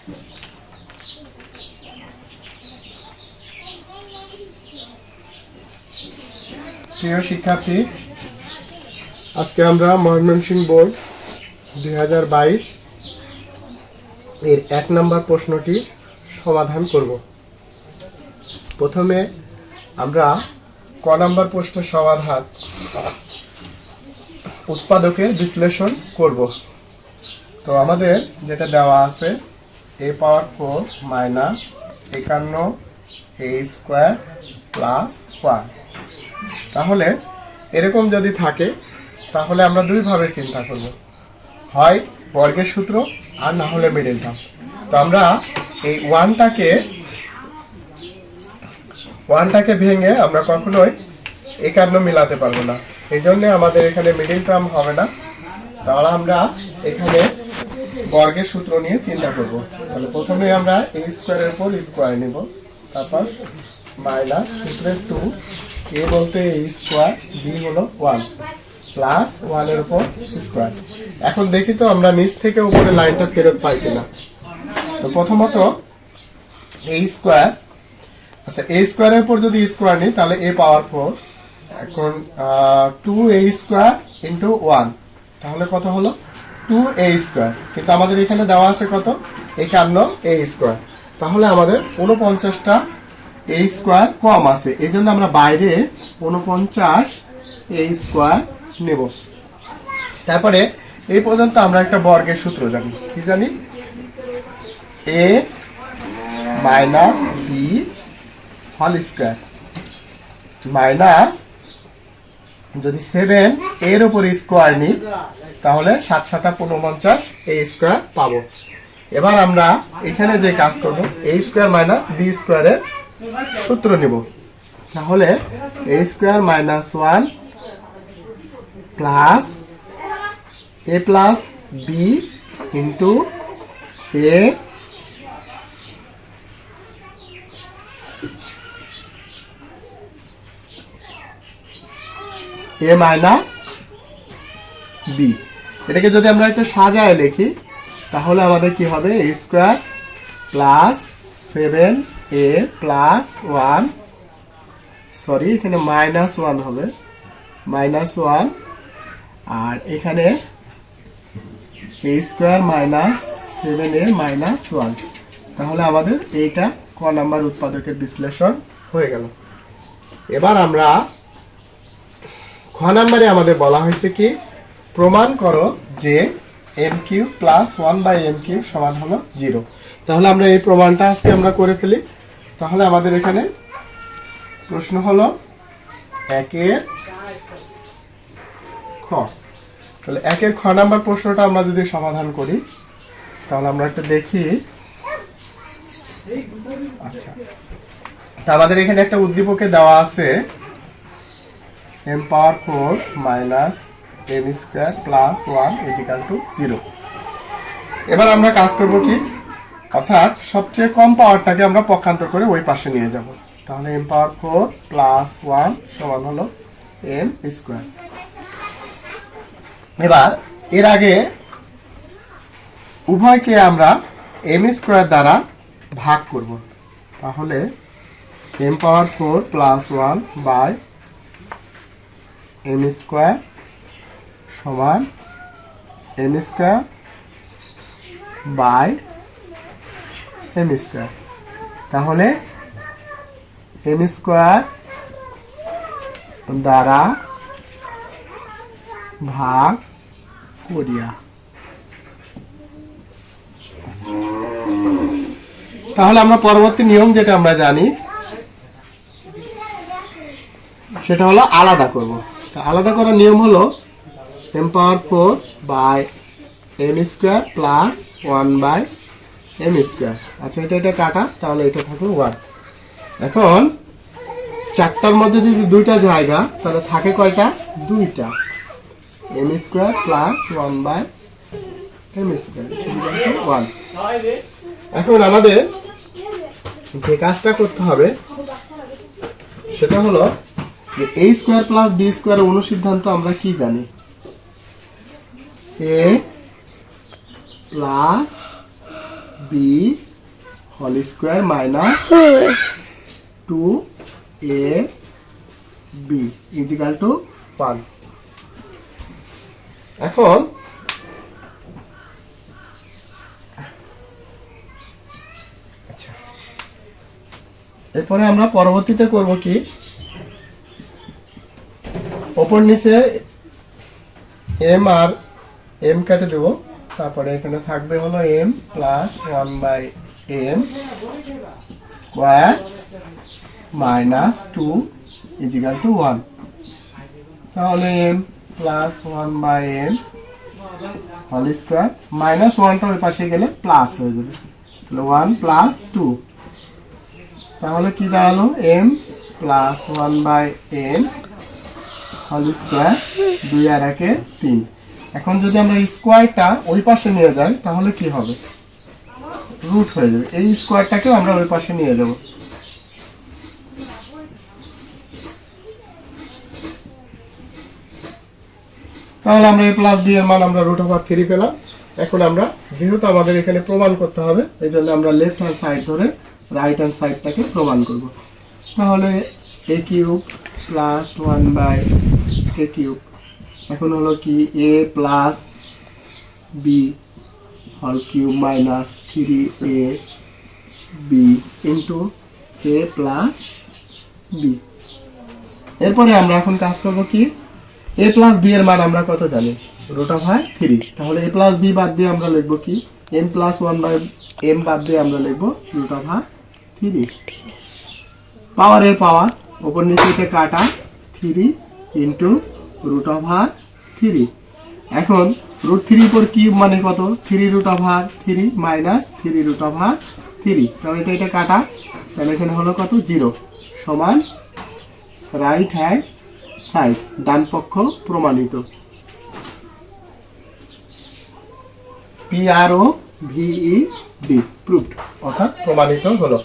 প্রিয় শিক্ষার্থী, আজকে আমরা ময়মনসিংহ বোর্ড 2022 এর 1 নম্বর প্রশ্নটি সমাধান করব। প্রথমে আমরা ক নম্বর প্রশ্নের সমাধান উৎপাদকের বিশ্লেষণ করব। তো আমাদের যেটা দেওয়া আছে a power 4 minus 51 a square plus 1। তাহলে এরকম যদি থাকে তাহলে আমরা দুইভাবে চিন্তা করব, হয় বর্গের সূত্র আর না হলে মিডল টার্ম। তো আমরা এই ওয়ানটাকে ভেঙে আমরা কখনোই 51 মিলাতে পারবো না, এই জন্য আমাদের এখানে মিডল টার্ম হবে না। তাহলে আমরা এখানে বর্গের সূত্র নিয়ে চিন্তা করব। তাহলে প্রথমে আমরা a স্কোয়ারের উপর স্কোয়ার নিব, তারপর মাইনাস সূত্রের 2, a বলতে a স্কোয়ার, b হলো 1 প্লাস 1 এর উপর স্কোয়ার। এখন দেখি তো আমরা নিচ থেকে উপরে লাইনটা ফেরত পাই কিনা। তো প্রথমত a স্কোয়ার, আচ্ছা a স্কোয়ারের উপর যদি স্কোয়ার নিই তাহলে a পাওয়ার 4, এখন 2a স্কোয়ার ইন্টু 1, তাহলে কত হলো 2a স্কোয়ার। কিন্তু আমাদের এখানে দেওয়া আছে কত 51 a স্কোয়ার, তাহলে আমাদের 49টা a স্কোয়ার কম আছে, এই জন্য আমরা বাইরে 49 a স্কোয়ার নেব। তারপরে এই পর্যন্ত আমরা একটা বর্গের সূত্র জানি, কি জানি, a minus b whole square minus, যদি 7 এর উপর স্কোয়ার নিই তাহলে 7 7 49 a স্কোয়ার পাবো। এবার আমরা এখানে যে কাজ করব a স্কোয়ার মাইনাস b স্কোয়ারের সূত্র নেব। তাহলে a square minus 1 plus a plus b into a minus b। এটাকে যদি আমরা একটু সাজায় লিখি তাহলে আমাদের কি হবে a square plus 7a plus 1, sorry এখানে মাইনাস 1 হবে, মাইনাস 1, আর এখানে a square minus 7a minus 1। তাহলে আমাদের এইটা ক নাম্বার উৎপাদকের বিশ্লেষণ হয়ে গেল। এবার আমরা খ নাম্বারে আমাদের বলা হয়েছে কি, প্রমাণ করো যে m cube plus 1/m cube সমান হলো 0। তাহলে আমরা এই প্রমাণটা আজকে আমরা করে ফেলি। তাহলে আমাদের এখানে প্রশ্ন হলো 1-এর খ। তাহলে 1-এর খ নাম্বার প্রশ্নটা আমরা যদি সমাধান করি তাহলে আমরা একটা দেখি। আচ্ছা, তা আমাদের এখানে একটা উদ্দীপকে দেওয়া আছে m power 4 minus m square plus 1 equal to 0। এবার আমরা কাজ করব কি, অর্থাৎ সবচেয়ে কম পাওয়ারটাকে আমরা পক্ষান্তর করে ওই পাশে নিয়ে যাব। তাহলে m পাওয়ার 4 প্লাস 1 সমান হলো m স্কোয়ার। এবার এর আগে উভয়কে আমরা m স্কোয়ার দ্বারা ভাগ করব। তাহলে m power 4 plus 1 by m square সমান m square by m square. তাহলে m স্কোয়ার দ্বারা ভাগ করিয়া, তাহলে আমরা পরবর্তী নিয়ম যেটা আমরা জানি সেটা হলো আলাদা করব। আলাদা করার নিয়ম হলো m power 4 by m square plus 1 by m square. আচ্ছা, এটা কাটা, তাহলে এটা থাকলো 1। এখন 4টার মধ্যে যদি 2টা জায়গা, তাহলে থাকে কয়টা, 2টা, m square plus 1 by m square 1। এখন আমাদের যে কাজটা করতে হবে সেটা হলো যে a স্কোয়ার প্লাস b স্কোয়ারের অনুসিদ্ধান্ত আমরা কি জানি, a plus b B whole square minus 2ab equal to 1। এখন এরপরে আমরা পরবর্তীতে করব কি, ওপর নিচে এম আর এম কেটে দেব, তারপরে এখানে থাকবে হলো M plus 1/m square minus 2 equal to 1। তাহলে M plus 1/m whole square minus 1টা ওই পাশে গেলে প্লাস হয়ে যাবে, তাহলে 1 প্লাস 2। তাহলে কি দাঁড়ালো, m plus 1/m whole square 2 আর 1 3। এখন যদি আমরা স্কোয়ারটা ওই পাশে নিয়ে যাই তাহলে কি হবে, রুট হয়ে যাবে। এই স্কোয়ারটাকেও আমরা ওই পাশে নিয়ে যাব। তাহলে আমরা a প্লাস b এর মান আমরা √3 পেলাম। এখন আমরা যেহেতু আমাদের এখানে প্রমাণ করতে হবে, এই জন্য আমরা লেফট হ্যান্ড সাইড ধরে রাইট হ্যান্ড সাইডটাকে প্রমাণ করব। তাহলে a cube plus 1/a cube এখন হলো কি a plus b whole cube minus 3ab into a plus b। এরপরে আমরা এখন কাজ করব কি, a প্লাস b এর মান আমরা কত জানি, √3। তাহলে a প্লাস b বাদ দিয়ে আমরা লিখব কি, m প্লাস 1/m বাদ দিয়ে আমরা লিখব √3। পাওয়ারের পাওয়ার উপর নিচে কাটা 3 ইন্টু √3। এখন √3 উপর কিউব মানে কত, 3√3 মাইনাস 3√3। তাহলে এটা কাটা, তাহলে এখানে হলো কত 0 সমান রাইট হ্যান্ড সাইড ডান পক্ষ প্রমাণিত। PROVED প্রুভড অর্থাৎ প্রমাণিত হলো।